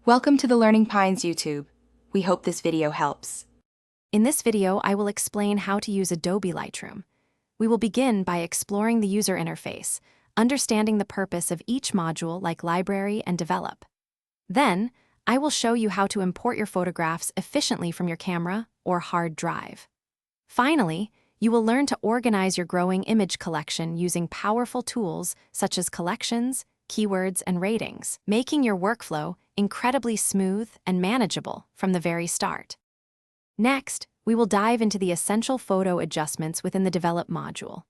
Welcome to the Learning Pines YouTube. We hope this video helps. In this video, I will explain how to use Adobe Lightroom. We will begin by exploring the user interface, understanding the purpose of each module like Library and Develop. Then, I will show you how to import your photographs efficiently from your camera or hard drive. Finally, you will learn to organize your growing image collection using powerful tools such as collections, keywords, and ratings, making your workflow incredibly smooth and manageable from the very start. Next, we will dive into the essential photo adjustments within the Develop module.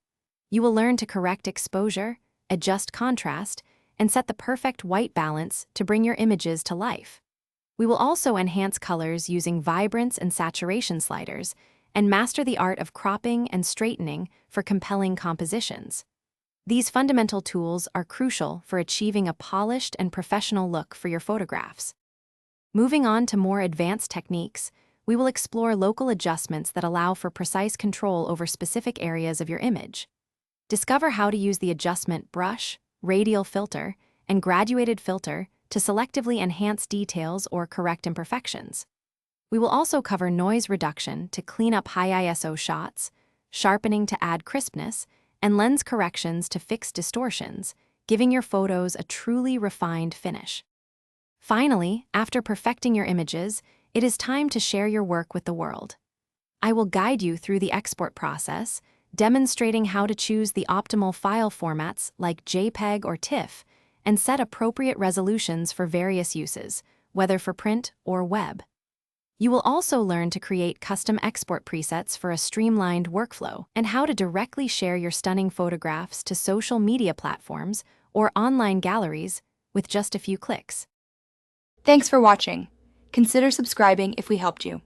You will learn to correct exposure, adjust contrast, and set the perfect white balance to bring your images to life. We will also enhance colors using vibrance and saturation sliders and master the art of cropping and straightening for compelling compositions. These fundamental tools are crucial for achieving a polished and professional look for your photographs. Moving on to more advanced techniques, we will explore local adjustments that allow for precise control over specific areas of your image. Discover how to use the adjustment brush, radial filter, and graduated filter to selectively enhance details or correct imperfections. We will also cover noise reduction to clean up high ISO shots, sharpening to add crispness, and lens corrections to fix distortions, giving your photos a truly refined finish. Finally, after perfecting your images, it is time to share your work with the world. I will guide you through the export process, demonstrating how to choose the optimal file formats like JPEG or TIFF, and set appropriate resolutions for various uses, whether for print or web. You will also learn to create custom export presets for a streamlined workflow and how to directly share your stunning photographs to social media platforms or online galleries with just a few clicks. Thanks for watching. Consider subscribing if we helped you.